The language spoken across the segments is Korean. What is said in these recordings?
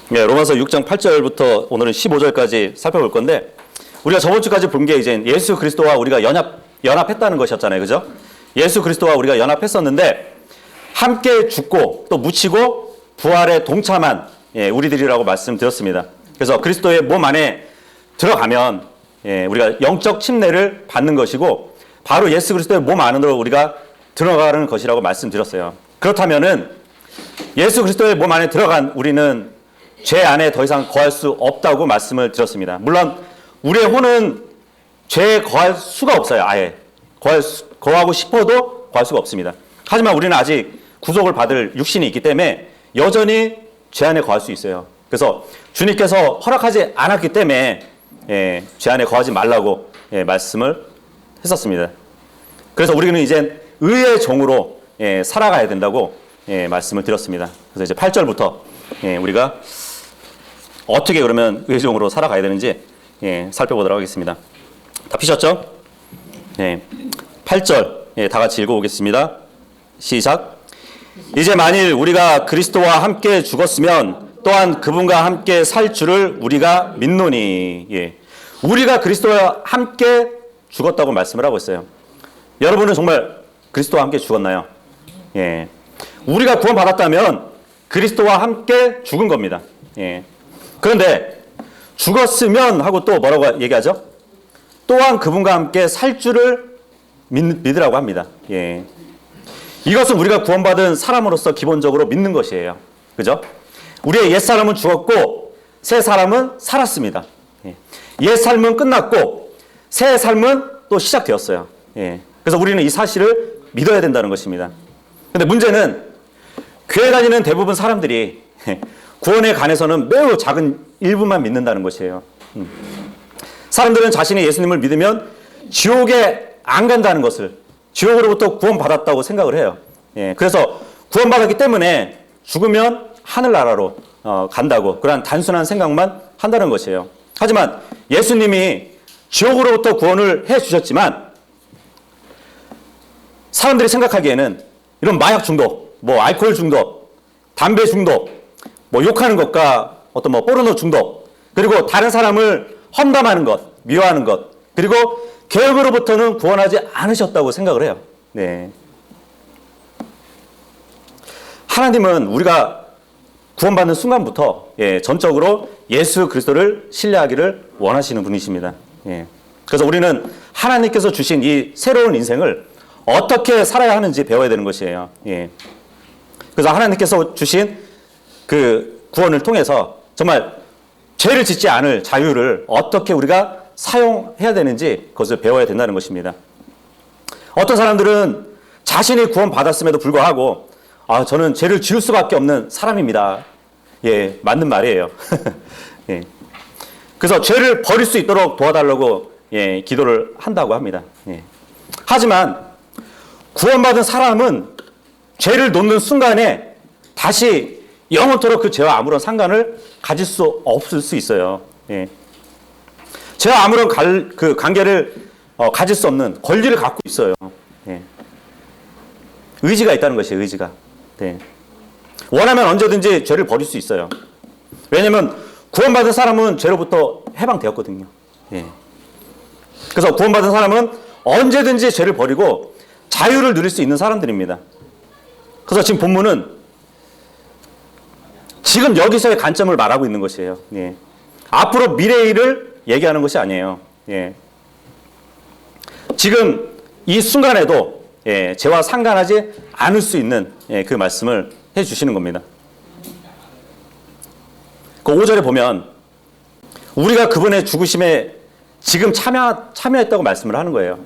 네, 로마서 6장 8절부터 오늘은 15절까지 살펴볼 건데, 우리가 저번 주까지 본 게 이제 예수 그리스도와 우리가 연합했다는 것이었잖아요. 그죠? 예수 그리스도와 우리가 연합했었는데, 함께 죽고 또 묻히고 부활에 동참한 우리들이라고 말씀드렸습니다. 그래서 그리스도의 몸 안에 들어가면 우리가 영적 침례를 받는 것이고, 바로 예수 그리스도의 몸 안으로 우리가 들어가는 것이라고 말씀드렸어요. 그렇다면은 예수 그리스도의 몸 안에 들어간 우리는 죄 안에 더 이상 거할 수 없다고 말씀을 드렸습니다. 물론 우리의 혼은 죄에 거할 수가 없어요. 아예 거하고 싶어도 거할 수가 없습니다. 하지만 우리는 아직 구속을 받을 육신이 있기 때문에 여전히 죄 안에 거할 수 있어요. 그래서 주님께서 허락하지 않았기 때문에 죄 안에 거하지 말라고 말씀을 했었습니다. 그래서 우리는 이제 의의 종으로 살아가야 된다고 말씀을 드렸습니다. 그래서 이제 8절부터 우리가 어떻게 그러면 의의 종으로 살아가야 되는지 살펴보도록 하겠습니다. 다 피셨죠? 8절 다 같이 읽어보겠습니다. 시작. 이제 만일 우리가 그리스도와 함께 죽었으면 또한 그분과 함께 살 줄을 우리가 믿노니. 우리가 그리스도와 함께 죽었다고 말씀을 하고 있어요. 여러분은 정말 그리스도와 함께 죽었나요? 우리가 구원받았다면 그리스도와 함께 죽은 겁니다. 그런데 죽었으면 하고 또 뭐라고 얘기하죠? 또한 그분과 함께 살 줄을 믿으라고 합니다. 이것은 우리가 구원받은 사람으로서 기본적으로 믿는 것이에요. 그죠? 우리의 옛사람은 죽었고 새 사람은 살았습니다. 옛 삶은 끝났고 새 삶은 또 시작되었어요. 그래서 우리는 이 사실을 믿어야 된다는 것입니다. 근데 문제는 교회 다니는 대부분 사람들이 구원에 관해서는 매우 작은 일부만 믿는다는 것이에요. 사람들은 자신이 예수님을 믿으면 지옥에 안 간다는 것을, 지옥으로부터 구원받았다고 생각을 해요. 그래서 구원받았기 때문에 죽으면 하늘나라로 간다고, 그런 단순한 생각만 한다는 것이에요. 하지만 예수님이 지옥으로부터 구원을 해주셨지만 사람들이 생각하기에는 이런 마약 중독, 뭐 알코올 중독, 담배 중독, 뭐 욕하는 것과 어떤 뭐 포르노 중독, 그리고 다른 사람을 험담하는 것, 미워하는 것, 그리고 계획으로부터는 구원하지 않으셨다고 생각을 해요. 하나님은 우리가 구원받는 순간부터 전적으로 예수 그리스도를 신뢰하기를 원하시는 분이십니다. 그래서 우리는 하나님께서 주신 이 새로운 인생을 어떻게 살아야 하는지 배워야 되는 것이에요. 그래서 하나님께서 주신 그 구원을 통해서 정말 죄를 짓지 않을 자유를 어떻게 우리가 사용해야 되는지 그것을 배워야 된다는 것입니다. 어떤 사람들은 자신이 구원받았음에도 불구하고 저는 죄를 지을 수밖에 없는 사람입니다. 맞는 말이에요. 그래서 죄를 버릴 수 있도록 도와달라고 기도를 한다고 합니다. 하지만 구원받은 사람은 죄를 놓는 순간에 다시 영원토록 그 죄와 아무런 상관을 가질 수 없을 수 있어요. 죄와 아무런 관계를 가질 수 없는 권리를 갖고 있어요. 의지가 있다는 것이에요. 의지가. 원하면 언제든지 죄를 버릴 수 있어요. 왜냐하면 구원받은 사람은 죄로부터 해방되었거든요. 그래서 구원받은 사람은 언제든지 죄를 버리고 자유를 누릴 수 있는 사람들입니다. 그래서 지금 본문은 지금 여기서의 관점을 말하고 있는 것이에요. 앞으로 미래의 일을 얘기하는 것이 아니에요. 지금 이 순간에도 죄와 상관하지 않을 수 있는 그 말씀을 해주시는 겁니다. 그 5절에 보면 우리가 그분의 죽으심에 지금 참여했다고 말씀을 하는 거예요.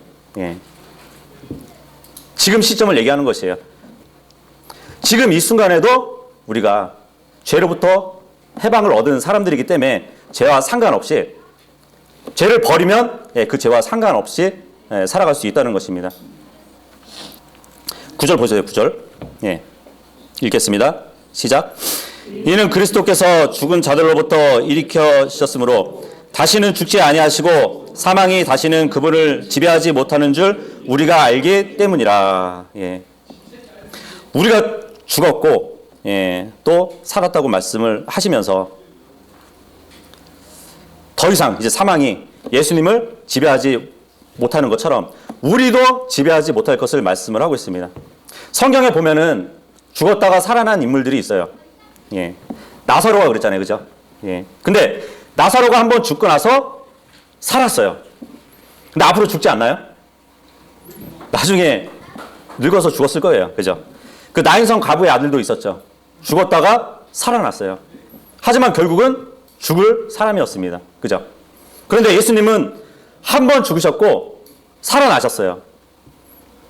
지금 시점을 얘기하는 것이에요. 지금 이 순간에도 우리가 죄로부터 해방을 얻은 사람들이기 때문에 죄와 상관없이, 죄를 버리면 그 죄와 상관없이 살아갈 수 있다는 것입니다. 9절 보세요. 9절. 읽겠습니다. 시작. 이는 그리스도께서 죽은 자들로부터 일으켜셨으므로 다시는 죽지 아니하시고 사망이 다시는 그분을 지배하지 못하는 줄 우리가 알기 때문이라. 우리가 죽었고 또 살았다고 말씀을 하시면서 더 이상 이제 사망이 예수님을 지배하지 못하는 것처럼 우리도 지배하지 못할 것을 말씀을 하고 있습니다. 성경에 보면은 죽었다가 살아난 인물들이 있어요. 예. 나사로가 그랬잖아요. 그죠? 예. 근데 나사로가 한번 죽고 나서 살았어요. 근데 앞으로 죽지 않나요? 나중에 늙어서 죽었을 거예요. 그죠? 그 나인성 과부의 아들도 있었죠. 죽었다가 살아났어요. 하지만 결국은 죽을 사람이었습니다. 그죠? 그런데 예수님은 한 번 죽으셨고 살아나셨어요.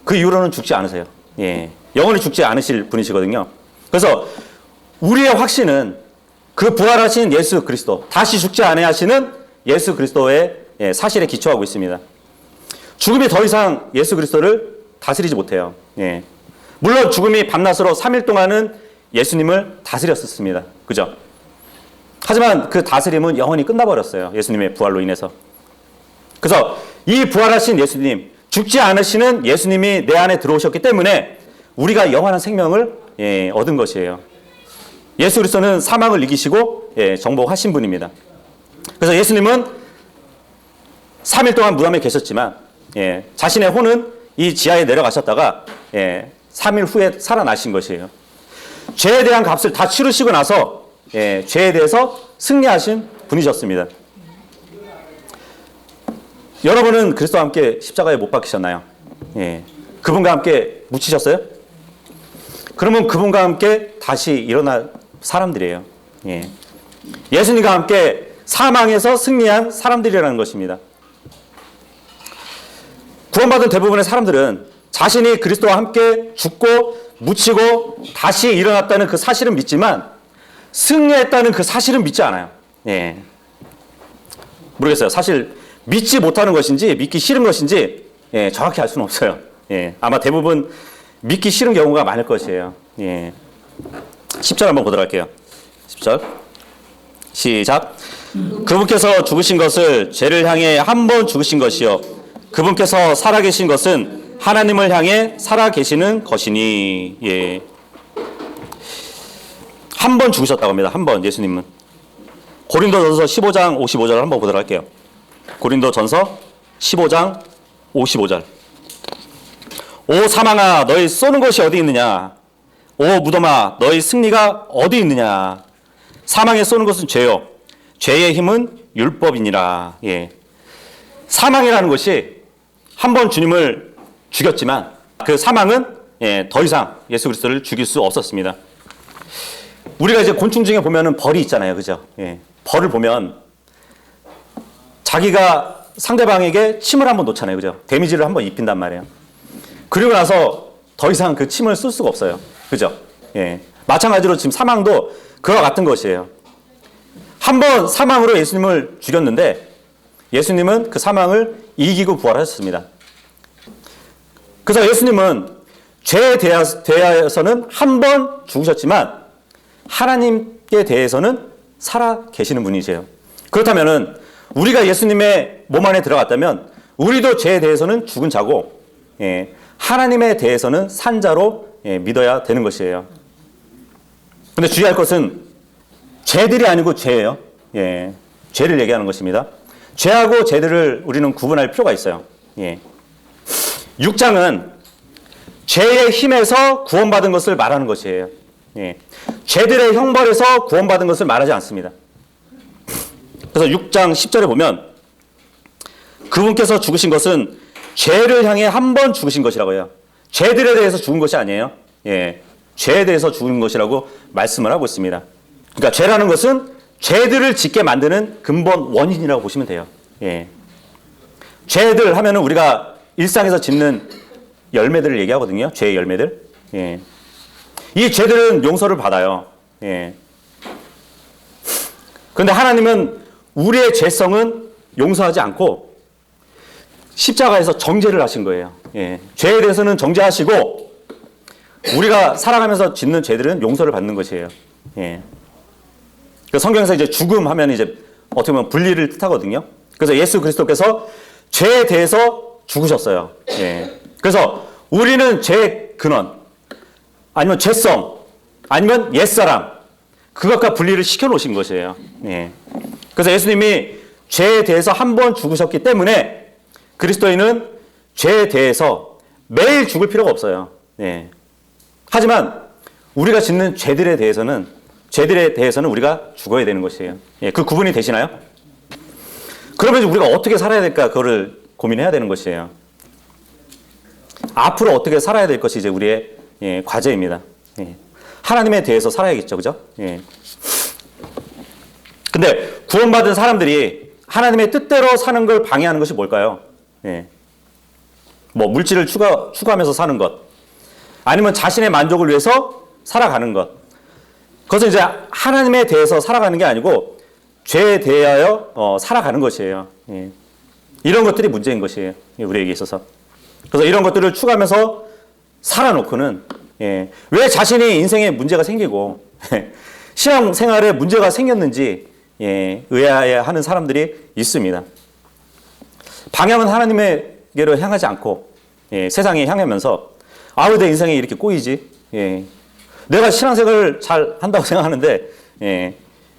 그 이후로는 죽지 않으세요. 예. 영원히 죽지 않으실 분이시거든요. 그래서 우리의 확신은 그 부활하신 예수 그리스도, 다시 죽지 아니하시는 예수 그리스도의 사실에 기초하고 있습니다. 죽음이 더 이상 예수 그리스도를 다스리지 못해요. 예. 물론 죽음이 밤낮으로 3일 동안은 예수님을 다스렸었습니다. 그죠? 하지만 그 다스림은 영원히 끝나버렸어요. 예수님의 부활로 인해서. 그래서 이 부활하신 예수님, 죽지 않으시는 예수님이 내 안에 들어오셨기 때문에 우리가 영원한 생명을 얻은 것이에요. 예수 그리스도는 사망을 이기시고 정복하신 분입니다. 그래서 예수님은 3일 동안 무덤에 계셨지만 자신의 혼은 이 지하에 내려가셨다가 3일 후에 살아나신 것이에요. 죄에 대한 값을 다 치르시고 나서 죄에 대해서 승리하신 분이셨습니다. 여러분은 그리스도와 함께 십자가에 못 박히셨나요? 그분과 함께 묻히셨어요? 그러면 그분과 함께 다시 일어날 사람들이에요. 예수님과 함께 사망에서 승리한 사람들이라는 것입니다. 구원받은 대부분의 사람들은 자신이 그리스도와 함께 죽고 묻히고 다시 일어났다는 그 사실은 믿지만 승리했다는 그 사실은 믿지 않아요. 모르겠어요. 사실 믿지 못하는 것인지 믿기 싫은 것인지 정확히 알 수는 없어요. 아마 대부분 믿기 싫은 경우가 많을 것이에요. 10절 한번 보도록 할게요. 10절 시작. 그분께서 죽으신 것을 죄를 향해 한 번 죽으신 것이요 그분께서 살아계신 것은 하나님을 향해 살아계시는 것이니. 한 번 죽으셨다고 합니다. 한 번 예수님은. 고린도전서 15장 55절 한번 보도록 할게요. 고린도전서 15장 55절. 오 사망아 너희 쏘는 것이 어디 있느냐. 오 무덤아 너희 승리가 어디 있느냐. 사망에 쏘는 것은 죄요 죄의 힘은 율법이니라. 사망이라는 것이 한 번 주님을 죽였지만 그 사망은 더 이상 예수 그리스도를 죽일 수 없었습니다. 우리가 이제 곤충 중에 보면은 벌이 있잖아요. 그죠? 벌을 보면 자기가 상대방에게 침을 한번 놓잖아요. 그죠? 데미지를 한번 입힌단 말이에요. 그리고 나서 더 이상 그 침을 쓸 수가 없어요. 그죠? 마찬가지로 지금 사망도 그와 같은 것이에요. 한 번 사망으로 예수님을 죽였는데 예수님은 그 사망을 이기고 부활하셨습니다. 그래서 예수님은 죄에 대하여서는 한 번 죽으셨지만 하나님께 대해서는 살아 계시는 분이세요. 그렇다면은 우리가 예수님의 몸 안에 들어갔다면 우리도 죄에 대해서는 죽은 자고 하나님에 대해서는 산 자로 믿어야 되는 것이에요. 근데 주의할 것은 죄들이 아니고 죄예요. 죄를 얘기하는 것입니다. 죄하고 죄들을 우리는 구분할 필요가 있어요. 6장은 죄의 힘에서 구원받은 것을 말하는 것이에요. 죄들의 형벌에서 구원받은 것을 말하지 않습니다. 그래서 6장 10절에 보면 그분께서 죽으신 것은 죄를 향해 한 번 죽으신 것이라고 해요. 죄들에 대해서 죽은 것이 아니에요. 죄에 대해서 죽은 것이라고 말씀을 하고 있습니다. 그러니까 죄라는 것은 죄들을 짓게 만드는 근본 원인이라고 보시면 돼요. 죄들 하면은 우리가 일상에서 짓는 열매들을 얘기하거든요. 죄의 열매들. 이 죄들은 용서를 받아요. 그런데 하나님은 우리의 죄성은 용서하지 않고 십자가에서 정죄를 하신 거예요. 죄에 대해서는 정죄하시고 우리가 살아가면서 짓는 죄들은 용서를 받는 것이에요. 성경에서 이제 죽음 하면 이제 어떻게 보면 분리를 뜻하거든요. 그래서 예수 그리스도께서 죄에 대해서 죽으셨어요. 그래서 우리는 죄의 근원, 아니면 죄성, 아니면 옛사람, 그것과 분리를 시켜놓으신 것이에요. 그래서 예수님이 죄에 대해서 한 번 죽으셨기 때문에 그리스도인은 죄에 대해서 매일 죽을 필요가 없어요. 예. 하지만 우리가 짓는 죄들에 대해서는 우리가 죽어야 되는 것이에요. 예. 그 구분이 되시나요? 그러면 우리가 어떻게 살아야 될까? 그거를 고민해야 되는 것이에요. 앞으로 어떻게 살아야 될 것이 이제 우리의 과제입니다. 예. 하나님에 대해서 살아야겠죠, 그죠? 예. 근데 구원받은 사람들이 하나님의 뜻대로 사는 걸 방해하는 것이 뭘까요? 예. 뭐 물질을 추구하면서 사는 것, 아니면 자신의 만족을 위해서 살아가는 것. 그것은 이제 하나님에 대해서 살아가는 게 아니고 죄에 대하여 살아가는 것이에요. 예. 이런 것들이 문제인 것이에요. 우리에게 있어서. 그래서 이런 것들을 추구하면서 살아놓고는 왜 자신이 인생에 문제가 생기고 신앙생활에 문제가 생겼는지 의아해하는 사람들이 있습니다. 방향은 하나님에게로 향하지 않고 세상에 향하면서 왜 내 인생이 이렇게 꼬이지? 내가 신앙생활을 잘 한다고 생각하는데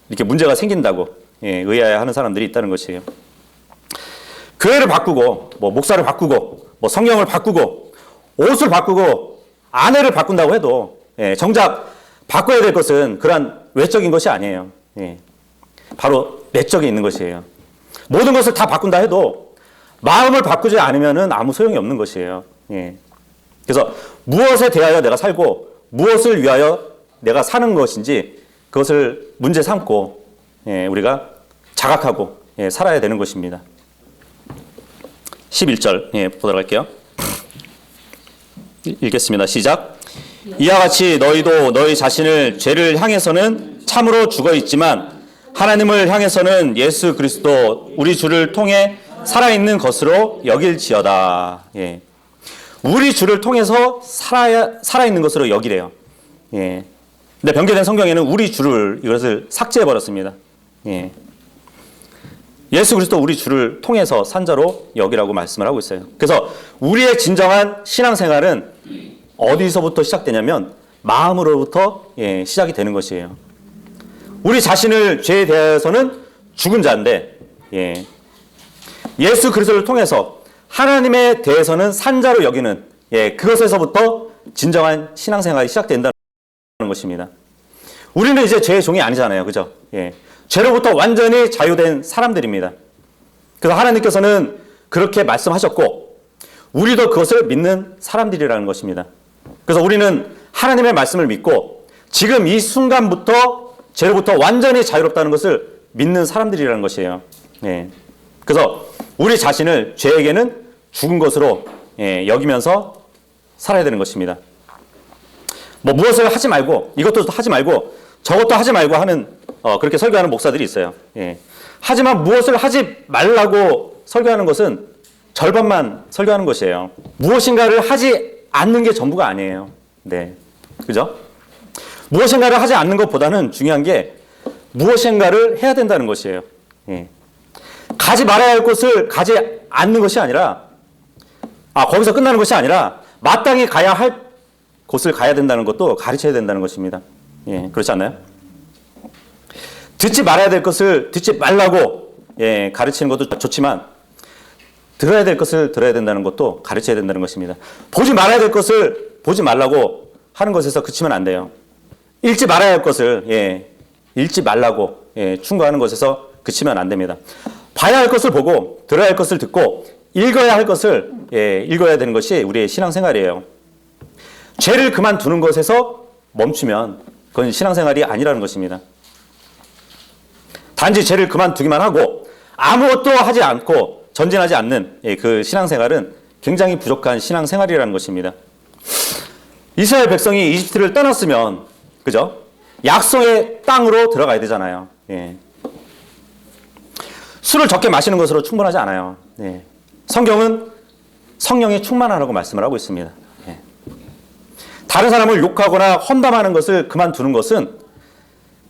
이렇게 문제가 생긴다고 의아해하는 사람들이 있다는 것이에요. 교회를 바꾸고 목사를 바꾸고 성경을 바꾸고 옷을 바꾸고 아내를 바꾼다고 해도 정작 바꿔야 될 것은 그러한 외적인 것이 아니에요. 바로 내적에 있는 것이에요. 모든 것을 다 바꾼다 해도 마음을 바꾸지 않으면 아무 소용이 없는 것이에요. 그래서 무엇에 대하여 내가 살고 무엇을 위하여 내가 사는 것인지 그것을 문제 삼고 우리가 자각하고 살아야 되는 것입니다. 11절 보도록 할게요. 읽겠습니다. 시작. 이와 같이 너희도 너희 자신을 죄를 향해서는 참으로 죽어 있지만 하나님을 향해서는 예수 그리스도 우리 주를 통해 살아있는 것으로 여길지어다. 우리 주를 통해서 살아있는 것으로 여기래요. 근데 변개된 성경에는 우리 주를 이것을 삭제해버렸습니다. 예수 그리스도 우리 주를 통해서 산자로 여기라고 말씀을 하고 있어요. 그래서 우리의 진정한 신앙생활은 어디서부터 시작되냐면 마음으로부터 시작이 되는 것이에요. 우리 자신을 죄에 대해서는 죽은 자인데 예수 그리스도를 통해서 하나님에 대해서는 산자로 여기는 그것에서부터 진정한 신앙생활이 시작된다는 것입니다. 우리는 이제 죄의 종이 아니잖아요. 그죠? 죄로부터 완전히 자유된 사람들입니다. 그래서 하나님께서는 그렇게 말씀하셨고 우리도 그것을 믿는 사람들이라는 것입니다. 그래서 우리는 하나님의 말씀을 믿고 지금 이 순간부터 죄로부터 완전히 자유롭다는 것을 믿는 사람들이라는 것이에요. 그래서 우리 자신을 죄에게는 죽은 것으로 여기면서 살아야 되는 것입니다. 무엇을 하지 말고 이것도 하지 말고 저것도 하지 말고 하는 그렇게 설교하는 목사들이 있어요. 하지만 무엇을 하지 말라고 설교하는 것은 절반만 설교하는 것이에요. 무엇인가를 하지 않는 게 전부가 아니에요. 네, 그죠? 무엇인가를 하지 않는 것보다는 중요한 게 무엇인가를 해야 된다는 것이에요. 가지 말아야 할 곳을 가지 않는 것이 아니라 거기서 끝나는 것이 아니라 마땅히 가야 할 곳을 가야 된다는 것도 가르쳐야 된다는 것입니다. 그렇지 않나요? 듣지 말아야 될 것을 듣지 말라고 가르치는 것도 좋지만 들어야 될 것을 들어야 된다는 것도 가르쳐야 된다는 것입니다. 보지 말아야 될 것을 보지 말라고 하는 것에서 그치면 안 돼요. 읽지 말아야 할 것을 읽지 말라고 충고하는 것에서 그치면 안 됩니다. 봐야 할 것을 보고 들어야 할 것을 듣고 읽어야 할 것을 읽어야 되는 것이 우리의 신앙생활이에요. 죄를 그만두는 것에서 멈추면 그건 신앙생활이 아니라는 것입니다. 단지 죄를 그만두기만 하고 아무것도 하지 않고 전진하지 않는 그 신앙생활은 굉장히 부족한 신앙생활이라는 것입니다. 이스라엘 백성이 이집트를 떠났으면 그죠? 약속의 땅으로 들어가야 되잖아요. 술을 적게 마시는 것으로 충분하지 않아요. 성경은 성령이 충만하라고 말씀을 하고 있습니다. 다른 사람을 욕하거나 험담하는 것을 그만두는 것은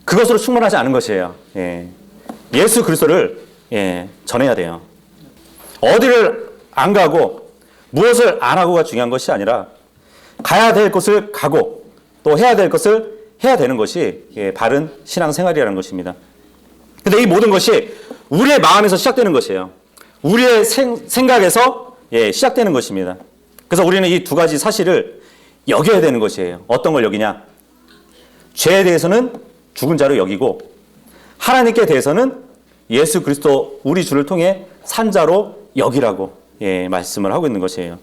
그것으로 충분하지 않은 것이에요. 예수 그리스도를 전해야 돼요. 어디를 안 가고 무엇을 안 하고가 중요한 것이 아니라 가야 될 곳을 가고 또 해야 될 것을 해야 되는 것이 바른 신앙생활이라는 것입니다. 근데 이 모든 것이 우리의 마음에서 시작되는 것이에요. 우리의 생각에서 시작되는 것입니다. 그래서 우리는 이 두 가지 사실을 여겨야 되는 것이에요. 어떤 걸 여기냐? 죄에 대해서는 죽은 자로 여기고 하나님께 대해서는 예수 그리스도 우리 주를 통해 산 자로 여기라고 말씀을 하고 있는 것이에요.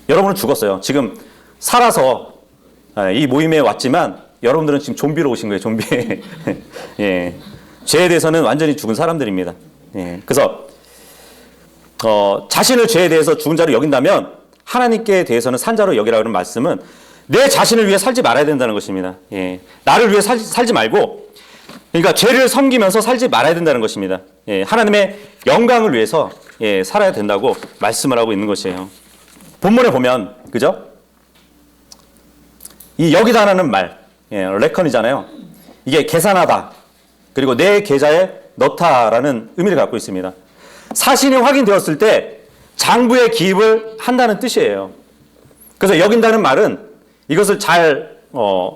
여러분은 죽었어요. 지금 살아서 이 모임에 왔지만 여러분들은 지금 좀비로 오신 거예요. 좀비. 죄에 대해서는 완전히 죽은 사람들입니다. 그래서 자신을 죄에 대해서 죽은 자로 여긴다면 하나님께 대해서는 산 자로 여기라고 하는 말씀은 내 자신을 위해 살지 말아야 된다는 것입니다. 나를 위해 살지 말고, 그러니까 죄를 섬기면서 살지 말아야 된다는 것입니다. 하나님의 영광을 위해서 살아야 된다고 말씀을 하고 있는 것이에요. 본문에 보면, 그죠? 이 여기다라는 말, 레컨이잖아요. 이게 계산하다, 그리고 내 계좌에 넣다라는 의미를 갖고 있습니다. 사실이 확인되었을 때 장부에 기입을 한다는 뜻이에요. 그래서 여긴다는 말은 이것을 잘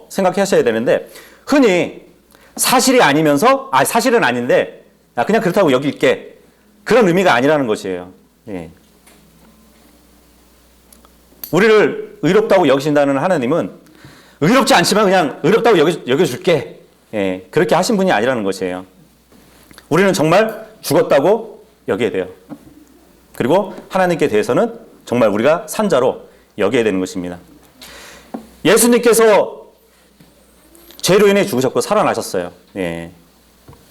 생각하셔야 되는데, 흔히 사실이 아니면서 사실은 아닌데 그냥 그렇다고 여길게, 그런 의미가 아니라는 것이에요. 우리를 의롭다고 여기신다는 하나님은 의롭지 않지만 그냥 의롭다고 여겨줄게, 그렇게 하신 분이 아니라는 것이에요. 우리는 정말 죽었다고 여겨야 돼요. 그리고 하나님께 대해서는 정말 우리가 산자로 여겨야 되는 것입니다. 예수님께서 죄로 인해 죽으셨고 살아나셨어요.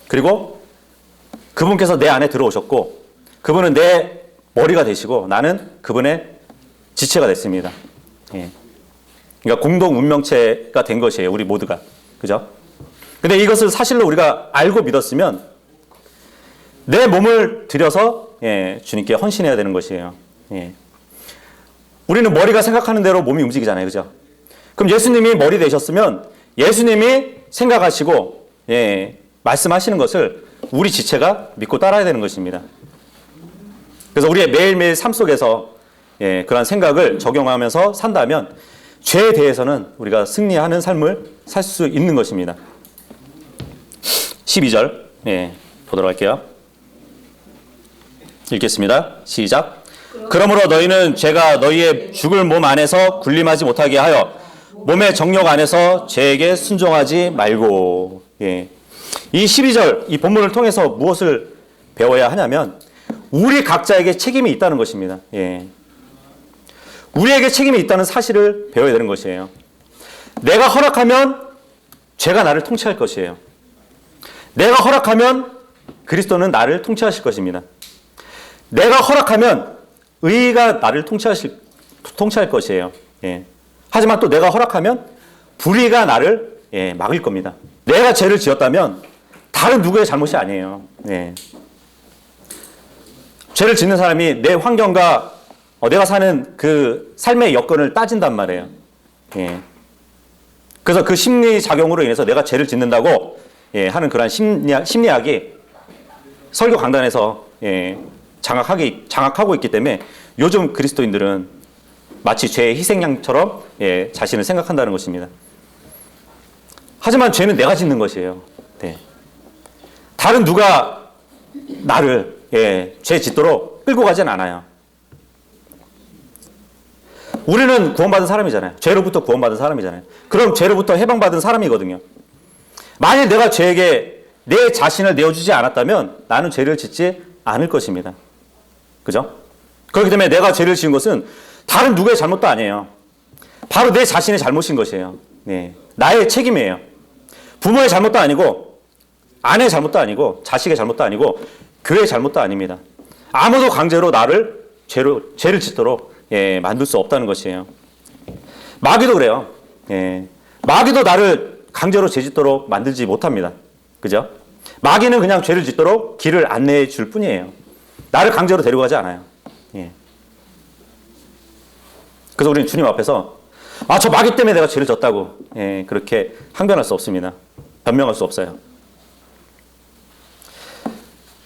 그리고 그분께서 내 안에 들어오셨고 그분은 내 머리가 되시고 나는 그분의 지체가 됐습니다. 그러니까 공동 운명체가 된 것이에요. 우리 모두가. 그죠? 근데 이것을 사실로 우리가 알고 믿었으면 내 몸을 들여서 주님께 헌신해야 되는 것이에요. 우리는 머리가 생각하는 대로 몸이 움직이잖아요. 그죠? 그럼 예수님이 머리 되셨으면 예수님이 생각하시고 말씀하시는 것을 우리 지체가 믿고 따라야 되는 것입니다. 그래서 우리의 매일매일 삶 속에서 그러한 생각을 적용하면서 산다면 죄에 대해서는 우리가 승리하는 삶을 살 수 있는 것입니다. 12절 보도록 할게요. 읽겠습니다. 시작. 그러므로 너희는 죄가 너희의 죽을 몸 안에서 군림하지 못하게 하여 몸의 정욕 안에서 죄에게 순종하지 말고. 이 12절 이 본문을 통해서 무엇을 배워야 하냐면 우리 각자에게 책임이 있다는 것입니다. 우리에게 책임이 있다는 사실을 배워야 되는 것이에요. 내가 허락하면 죄가 나를 통치할 것이에요. 내가 허락하면 그리스도는 나를 통치하실 것입니다. 내가 허락하면 의가 나를 통치할 것이에요. 하지만 또 내가 허락하면 불의가 나를 막을 겁니다. 내가 죄를 지었다면 다른 누구의 잘못이 아니에요. 죄를 짓는 사람이 내 환경과 내가 사는 그 삶의 여건을 따진단 말이에요. 그래서 그 심리작용으로 인해서 내가 죄를 짓는다고 하는 그런 심리학이 설교 강단에서 장악하고 있기 때문에 요즘 그리스도인들은 마치 죄의 희생양처럼 자신을 생각한다는 것입니다. 하지만 죄는 내가 짓는 것이에요. 다른 누가 나를 죄 짓도록 끌고 가진 않아요. 우리는 구원받은 사람이잖아요. 죄로부터 구원받은 사람이잖아요. 그럼 죄로부터 해방받은 사람이거든요. 만일 내가 죄에게 내 자신을 내어주지 않았다면 나는 죄를 짓지 않을 것입니다. 그죠? 그렇기 때문에 내가 죄를 지은 것은 다른 누구의 잘못도 아니에요. 바로 내 자신의 잘못인 것이에요. 나의 책임이에요. 부모의 잘못도 아니고 아내의 잘못도 아니고 자식의 잘못도 아니고 교회의 잘못도 아닙니다. 아무도 강제로 나를 죄를 짓도록 만들 수 없다는 것이에요. 마귀도 그래요. 마귀도 나를 강제로 죄 짓도록 만들지 못합니다. 그죠? 마귀는 그냥 죄를 짓도록 길을 안내해 줄 뿐이에요. 나를 강제로 데려가지 않아요. 그래서 우리는 주님 앞에서 저 마귀 때문에 내가 죄를 졌다고 그렇게 항변할 수 없습니다. 변명할 수 없어요.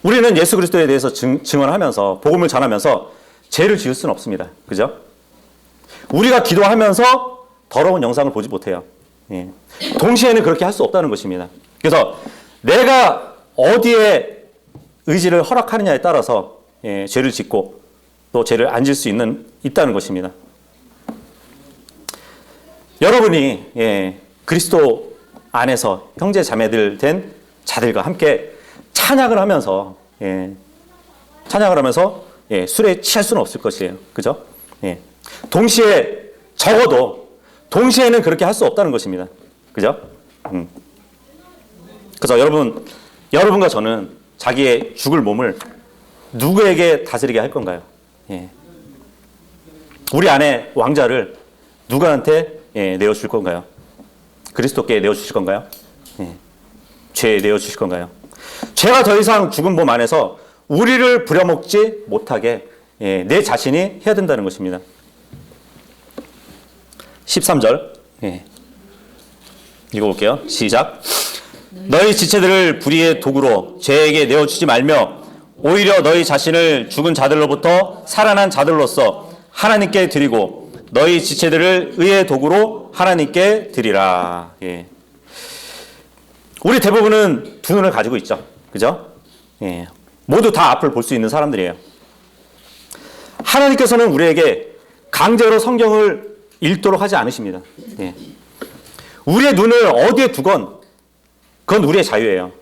우리는 예수 그리스도에 대해서 증언하면서 복음을 전하면서 죄를 지을 수는 없습니다. 그죠? 우리가 기도하면서 더러운 영상을 보지 못해요. 동시에는 그렇게 할 수 없다는 것입니다. 그래서 내가 어디에 의지를 허락하느냐에 따라서 죄를 짓고 또 죄를 안 질 수 있다는 것입니다. 여러분이 그리스도 안에서 형제 자매들 된 자들과 함께 찬양을 하면서 술에 취할 수는 없을 것이에요. 그죠? 동시에 적어도 동시에는 그렇게 할 수 없다는 것입니다. 그죠? 그래서 여러분과 저는 자기의 죽을 몸을 누구에게 다스리게 할 건가요? 우리 안에 왕자를 누구한테 내어줄 건가요? 그리스도께 내어주실 건가요? 죄에 내어주실 건가요? 죄가 더 이상 죽은 몸 안에서 우리를 부려먹지 못하게 내 자신이 해야 된다는 것입니다. 13절 읽어볼게요. 시작. 너희 지체들을 불의의 도구로 죄에게 내어주지 말며 오히려 너희 자신을 죽은 자들로부터 살아난 자들로서 하나님께 드리고 너희 지체들을 의의 도구로 하나님께 드리라. 우리 대부분은 두 눈을 가지고 있죠. 그죠? 모두 다 앞을 볼 수 있는 사람들이에요. 하나님께서는 우리에게 강제로 성경을 읽도록 하지 않으십니다. 우리의 눈을 어디에 두건 그건 우리의 자유예요.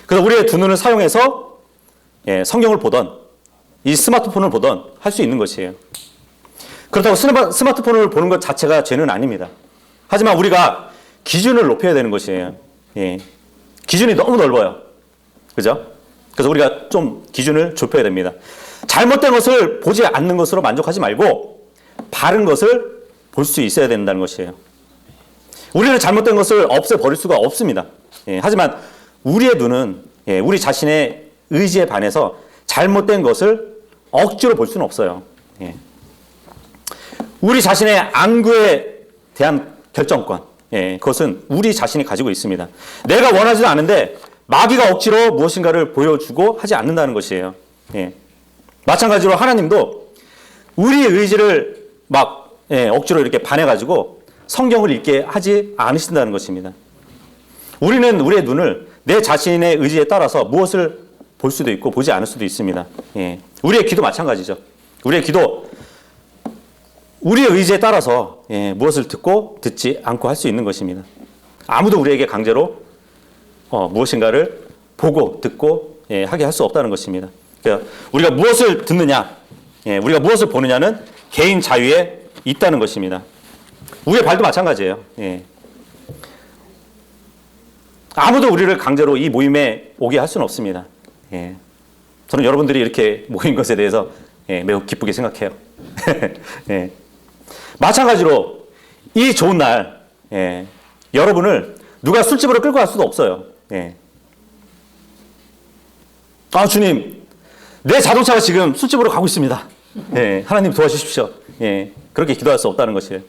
그래서 우리의 두 눈을 사용해서 성경을 보던 이 스마트폰을 보던 할 수 있는 것이에요. 그렇다고 스마트폰을 보는 것 자체가 죄는 아닙니다. 하지만 우리가 기준을 높여야 되는 것이에요. 기준이 너무 넓어요. 그죠? 그래서 우리가 좀 기준을 좁혀야 됩니다. 잘못된 것을 보지 않는 것으로 만족하지 말고 바른 것을 볼 수 있어야 된다는 것이에요. 우리는 잘못된 것을 없애버릴 수가 없습니다. 하지만 우리의 눈은 우리 자신의 의지에 반해서 잘못된 것을 억지로 볼 수는 없어요. 우리 자신의 안구에 대한 결정권, 그것은 우리 자신이 가지고 있습니다. 내가 원하지도 않은데 마귀가 억지로 무엇인가를 보여주고 하지 않는다는 것이에요. 마찬가지로 하나님도 우리의 의지를 막 억지로 이렇게 반해가지고 성경을 읽게 하지 않으신다는 것입니다. 우리는 우리의 눈을 내 자신의 의지에 따라서 무엇을 볼 수도 있고 보지 않을 수도 있습니다. 우리의 귀도 마찬가지죠. 우리의 귀도 우리의 의지에 따라서 무엇을 듣고 듣지 않고 할 수 있는 것입니다. 아무도 우리에게 강제로 무엇인가를 보고 듣고 하게 할 수 없다는 것입니다. 그러니까 우리가 무엇을 듣느냐, 우리가 무엇을 보느냐는 개인 자유에 있다는 것입니다. 우리의 발도 마찬가지예요. 아무도 우리를 강제로 이 모임에 오게 할 수는 없습니다. 저는 여러분들이 이렇게 모인 것에 대해서 매우 기쁘게 생각해요. 마찬가지로 이 좋은 날 여러분을 누가 술집으로 끌고 갈 수도 없어요. 아, 주님, 내 자동차가 지금 술집으로 가고 있습니다. 하나님 도와주십시오. 그렇게 기도할 수 없다는 것이에요.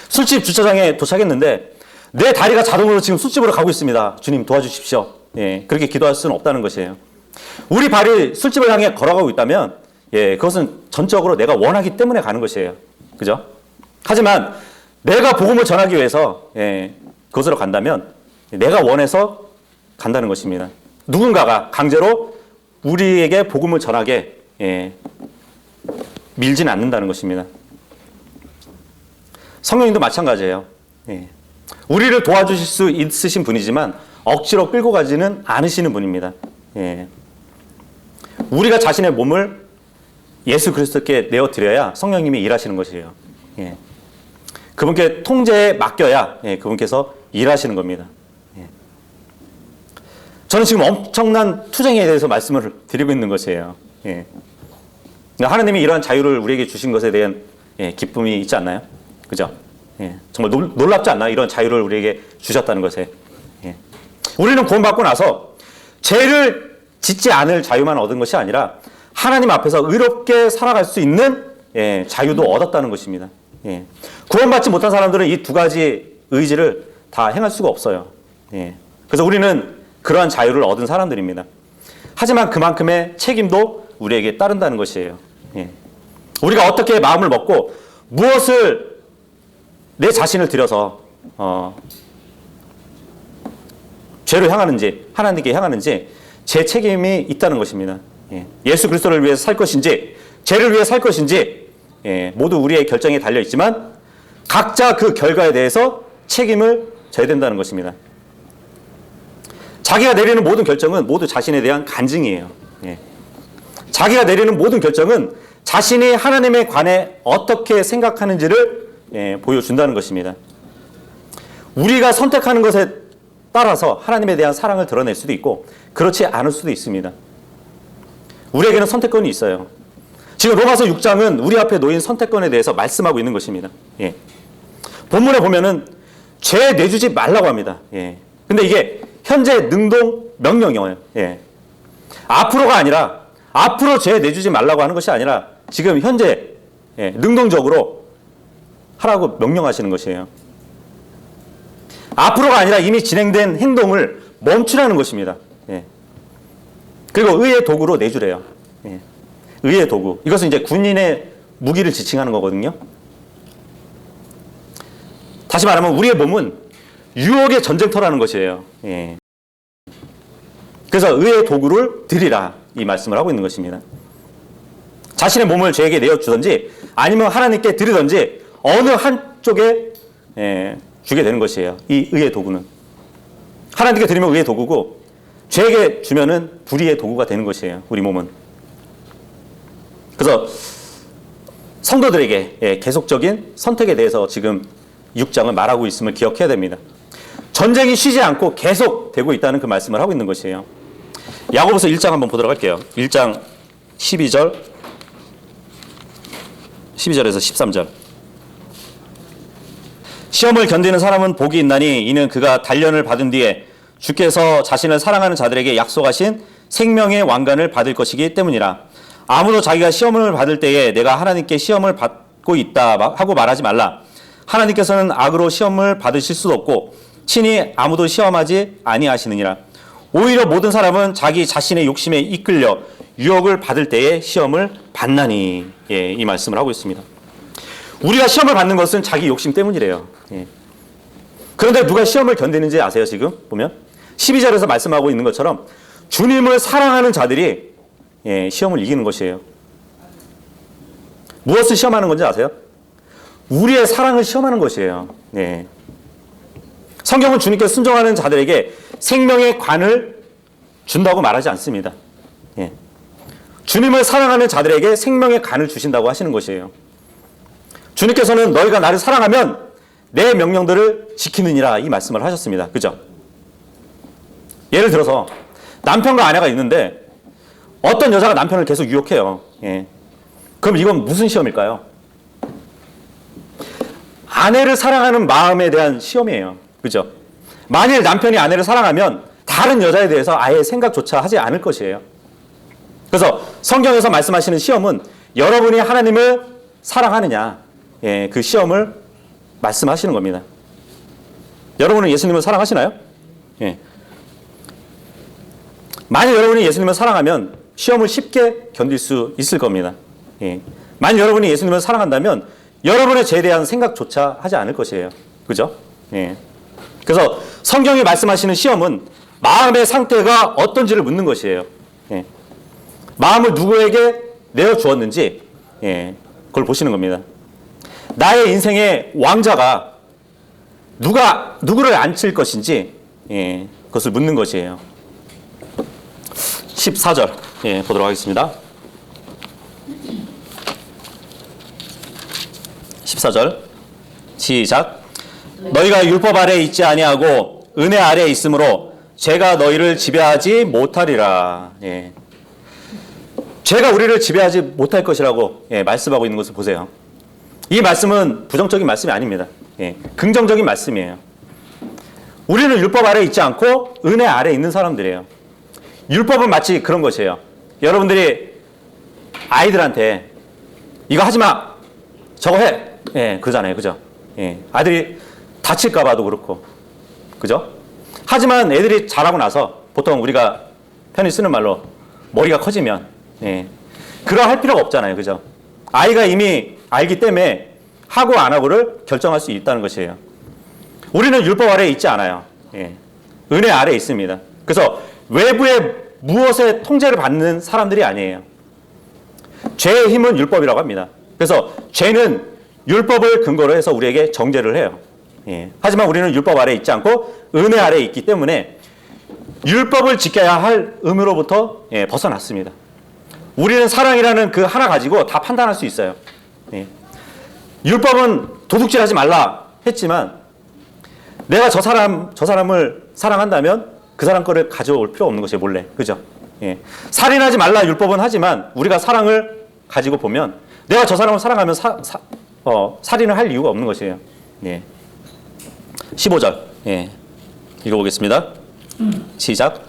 술집 주차장에 도착했는데 내 다리가 자동으로 지금 술집으로 가고 있습니다. 주님 도와주십시오. 그렇게 기도할 수는 없다는 것이에요. 우리 발이 술집을 향해 걸어가고 있다면 그것은 전적으로 내가 원하기 때문에 가는 것이에요. 그죠? 하지만 내가 복음을 전하기 위해서 그것으로 간다면 내가 원해서 간다는 것입니다. 누군가가 강제로 우리에게 복음을 전하게 밀지는 않는다는 것입니다. 성령님도 마찬가지예요. 우리를 도와주실 수 있으신 분이지만 억지로 끌고 가지는 않으시는 분입니다. 우리가 자신의 몸을 예수 그리스도께 내어드려야 성령님이 일하시는 것이에요. 그분께 통제에 맡겨야 그분께서 일하시는 겁니다. 저는 지금 엄청난 투쟁에 대해서 말씀을 드리고 있는 것이에요. 하나님이 이러한 자유를 우리에게 주신 것에 대한 기쁨이 있지 않나요? 그죠? 정말 놀랍지 않나요? 이런 자유를 우리에게 주셨다는 것에. 우리는 구원받고 나서 죄를 짓지 않을 자유만 얻은 것이 아니라 하나님 앞에서 의롭게 살아갈 수 있는 자유도 얻었다는 것입니다. 구원받지 못한 사람들은 이 두 가지 의지를 다 행할 수가 없어요. 그래서 우리는 그러한 자유를 얻은 사람들입니다. 하지만 그만큼의 책임도 우리에게 따른다는 것이에요. 우리가 어떻게 마음을 먹고 무엇을 내 자신을 들여서 죄로 향하는지 하나님께 향하는지 제 책임이 있다는 것입니다. 예수 그리스도를 위해서 살 것인지 죄를 위해 살 것인지 모두 우리의 결정에 달려 있지만 각자 그 결과에 대해서 책임을 져야 된다는 것입니다. 자기가 내리는 모든 결정은 모두 자신에 대한 간증이에요. 자기가 내리는 모든 결정은 자신이 하나님에 관해 어떻게 생각하는지를 보여준다는 것입니다. 우리가 선택하는 것에 따라서 하나님에 대한 사랑을 드러낼 수도 있고 그렇지 않을 수도 있습니다. 우리에게는 선택권이 있어요. 지금 로마서 6장은 우리 앞에 놓인 선택권에 대해서 말씀하고 있는 것입니다. 본문에 보면은 죄 내주지 말라고 합니다. 근데 이게 현재 능동 명령이에요. 앞으로가 아니라 앞으로 죄 내주지 말라고 하는 것이 아니라 지금 현재 능동적으로 하라고 명령하시는 것이에요. 앞으로가 아니라 이미 진행된 행동을 멈추라는 것입니다. 그리고 의의 도구로 내주래요. 의의 도구. 이것은 이제 군인의 무기를 지칭하는 거거든요. 다시 말하면 우리의 몸은 유혹의 전쟁터라는 것이에요. 그래서 의의 도구를 드리라 이 말씀을 하고 있는 것입니다. 자신의 몸을 죄에게 내어주든지 아니면 하나님께 드리든지 어느 한쪽에 주게 되는 것이에요. 이 의의 도구는. 하나님께 드리면 의의 도구고 죄에게 주면은 불의의 도구가 되는 것이에요. 우리 몸은. 그래서 성도들에게 계속적인 선택에 대해서 지금 6장을 말하고 있음을 기억해야 됩니다. 전쟁이 쉬지 않고 계속 되고 있다는 그 말씀을 하고 있는 것이에요. 야고보서 1장 한번 보도록 할게요. 1장 12절에서 13절. 시험을 견디는 사람은 복이 있나니 이는 그가 단련을 받은 뒤에 주께서 자신을 사랑하는 자들에게 약속하신 생명의 왕관을 받을 것이기 때문이라. 아무도 자기가 시험을 받을 때에 내가 하나님께 시험을 받고 있다 하고 말하지 말라. 하나님께서는 악으로 시험을 받으실 수도 없고 친히 아무도 시험하지 아니하시느니라. 오히려 모든 사람은 자기 자신의 욕심에 이끌려 유혹을 받을 때에 시험을 받나니. 이 말씀을 하고 있습니다. 우리가 시험을 받는 것은 자기 욕심 때문이래요. 그런데 누가 시험을 견디는지 아세요? 지금 보면 12절에서 말씀하고 있는 것처럼 주님을 사랑하는 자들이 시험을 이기는 것이에요. 무엇을 시험하는 건지 아세요? 우리의 사랑을 시험하는 것이에요. 성경은 주님께 순종하는 자들에게 생명의 관을 준다고 말하지 않습니다. 주님을 사랑하는 자들에게 생명의 관을 주신다고 하시는 것이에요. 주님께서는 너희가 나를 사랑하면 내 명령들을 지키느니라 이 말씀을 하셨습니다. 그죠? 예를 들어서 남편과 아내가 있는데 어떤 여자가 남편을 계속 유혹해요. 그럼 이건 무슨 시험일까요? 아내를 사랑하는 마음에 대한 시험이에요. 그죠? 만일 남편이 아내를 사랑하면 다른 여자에 대해서 아예 생각조차 하지 않을 것이에요. 그래서 성경에서 말씀하시는 시험은 여러분이 하나님을 사랑하느냐, 그 시험을 말씀하시는 겁니다. 여러분은 예수님을 사랑하시나요? 만일 여러분이 예수님을 사랑하면 시험을 쉽게 견딜 수 있을 겁니다. 만일 여러분이 예수님을 사랑한다면 여러분의 죄에 대한 생각조차 하지 않을 것이에요. 그죠? 그래서 성경이 말씀하시는 시험은 마음의 상태가 어떤지를 묻는 것이에요. 마음을 누구에게 내어주었는지 그걸 보시는 겁니다. 나의 인생의 왕자가 누구를 앉힐 것인지 그것을 묻는 것이에요. 14절 보도록 하겠습니다. 14절 시작. 너희가 율법 아래 있지 아니하고 은혜 아래 있으므로 죄가 너희를 지배하지 못하리라. 죄가 우리를 지배하지 못할 것이라고 말씀하고 있는 것을 보세요. 이 말씀은 부정적인 말씀이 아닙니다. 긍정적인 말씀이에요. 우리는 율법 아래 있지 않고 은혜 아래 있는 사람들이에요. 율법은 마치 그런 것이에요. 여러분들이 아이들한테 이거 하지 마, 저거 해, 그러잖아요, 그죠? 아들이 다칠까 봐도 그렇고, 그죠? 하지만 애들이 자라고 나서 보통 우리가 편히 쓰는 말로 머리가 커지면 그러 할 필요가 없잖아요, 그죠? 아이가 이미 알기 때문에 하고 안 하고를 결정할 수 있다는 것이에요. 우리는 율법 아래에 있지 않아요. 은혜 아래에 있습니다. 그래서 외부의 무엇의 통제를 받는 사람들이 아니에요. 죄의 힘은 율법이라고 합니다. 그래서 죄는 율법을 근거로 해서 우리에게 정죄를 해요. 예. 하지만 우리는 율법 아래에 있지 않고 은혜 아래에 있기 때문에 율법을 지켜야 할 의무로부터 벗어났습니다. 우리는 사랑이라는 그 하나 가지고 다 판단할 수 있어요. 예. 율법은 도둑질하지 말라 했지만 내가 저 사람을 사랑한다면 그 사람 거를 가져올 필요 없는 것이에요. 몰래. 그죠? 예. 살인하지 말라 율법은 하지만 우리가 사랑을 가지고 보면 내가 저 사람을 사랑하면 살인을 할 이유가 없는 것이에요. 예. 15절. 예. 읽어보겠습니다. 시작.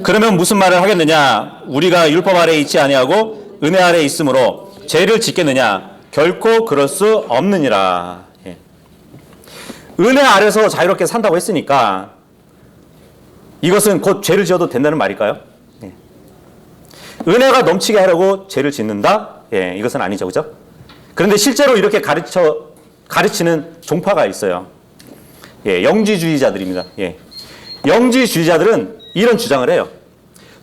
그러면 무슨 말을 하겠느냐? 우리가 율법 아래에 있지 아니하고 은혜 아래에 있으므로 죄를 짓겠느냐? 결코 그럴 수 없느니라. 예. 은혜 아래서 자유롭게 산다고 했으니까 이것은 곧 죄를 지어도 된다는 말일까요? 예. 은혜가 넘치게 하려고 죄를 짓는다? 예, 이것은 아니죠. 그죠? 그런데 실제로 이렇게 가르치는 종파가 있어요. 예, 영지주의자들입니다. 예. 영지주의자들은 이런 주장을 해요.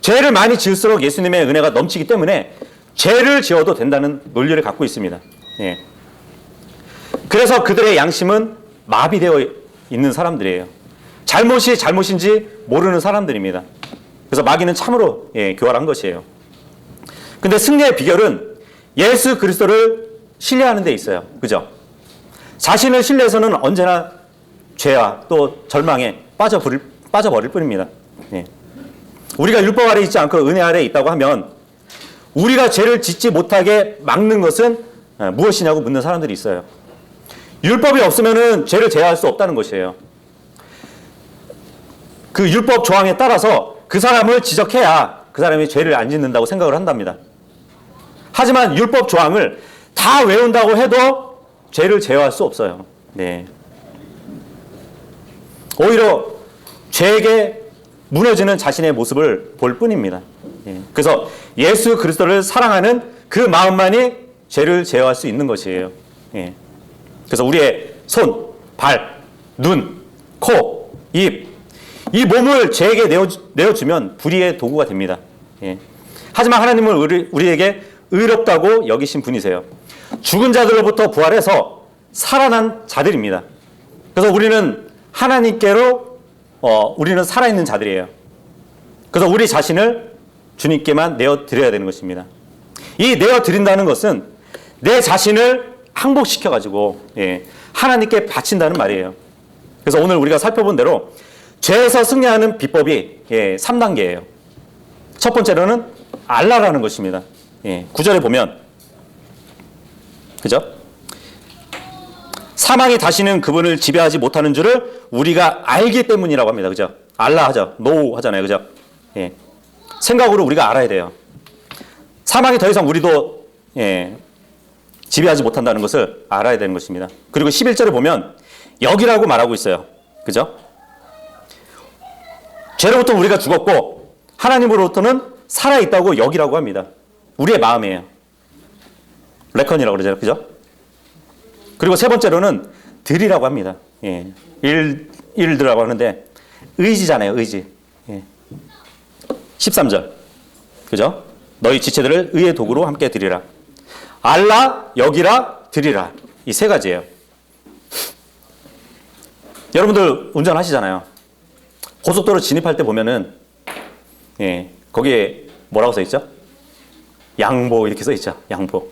죄를 많이 지을수록 예수님의 은혜가 넘치기 때문에 죄를 지어도 된다는 논리를 갖고 있습니다. 예. 그래서 그들의 양심은 마비되어 있는 사람들이에요. 잘못이 잘못인지 모르는 사람들입니다. 그래서 마귀는 참으로 교활한 것이에요. 근데 승리의 비결은 예수 그리스도를 신뢰하는 데 있어요. 그죠? 자신을 신뢰해서는 언제나 죄와 또 절망에 빠져버릴 뿐입니다. 예. 우리가 율법 아래에 있지 않고 은혜 아래에 있다고 하면 우리가 죄를 짓지 못하게 막는 것은 무엇이냐고 묻는 사람들이 있어요. 율법이 없으면 죄를 제어할 수 없다는 것이에요. 그 율법 조항에 따라서 그 사람을 지적해야 그 사람이 죄를 안 짓는다고 생각을 한답니다. 하지만 율법 조항을 다 외운다고 해도 죄를 제어할 수 없어요. 네. 오히려 죄에게 무너지는 자신의 모습을 볼 뿐입니다. 예. 그래서 예수 그리스도를 사랑하는 그 마음만이 죄를 제어할 수 있는 것이에요. 예. 그래서 우리의 손, 발, 눈, 코, 입, 이 몸을 죄에게 내어주면 불의의 도구가 됩니다. 예. 하지만 하나님은 우리에게 의롭다고 여기신 분이세요. 죽은 자들로부터 부활해서 살아난 자들입니다. 그래서 우리는 하나님께로 우리는 살아있는 자들이에요. 그래서 우리 자신을 주님께만 내어드려야 되는 것입니다. 이 내어드린다는 것은 내 자신을 항복시켜가지고 하나님께 바친다는 말이에요. 그래서 오늘 우리가 살펴본 대로 죄에서 승리하는 비법이 3단계예요. 첫 번째로는 알라라는 것입니다. 9절에 보면 그죠? 사망이 다시는 그분을 지배하지 못하는 줄을 우리가 알기 때문이라고 합니다. 그죠? 알라 하죠. 노 하잖아요. 그죠? 예. 생각으로 우리가 알아야 돼요. 사망이 더 이상 우리도 지배하지 못한다는 것을 알아야 되는 것입니다. 그리고 11절에 보면 여기라고 말하고 있어요. 그죠? 죄로부터 우리가 죽었고 하나님으로부터는 살아있다고 여기라고 합니다. 우리의 마음이에요. 레컨이라고 그러잖아요. 그죠? 그리고 세 번째로는 들이라고 합니다. 예. 일들라고 하는데 의지잖아요. 의지. 예. 13절. 그죠? 너희 지체들을 의의 도구로 함께 드리라. 알라, 여기라, 드리라. 이 세 가지예요. 여러분들 운전하시잖아요. 고속도로 진입할 때 보면은 거기에 뭐라고 써 있죠? 양보 이렇게 써 있죠. 양보.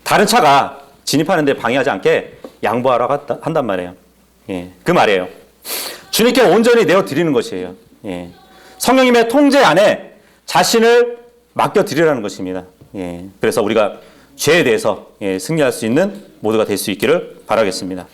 다른 차가 진입하는데 방해하지 않게 양보하라고 한단 말이에요. 그 말이에요. 주님께 온전히 내어드리는 것이에요. 성령님의 통제 안에 자신을 맡겨드리라는 것입니다. 그래서 우리가 죄에 대해서 승리할 수 있는 모두가 될 수 있기를 바라겠습니다.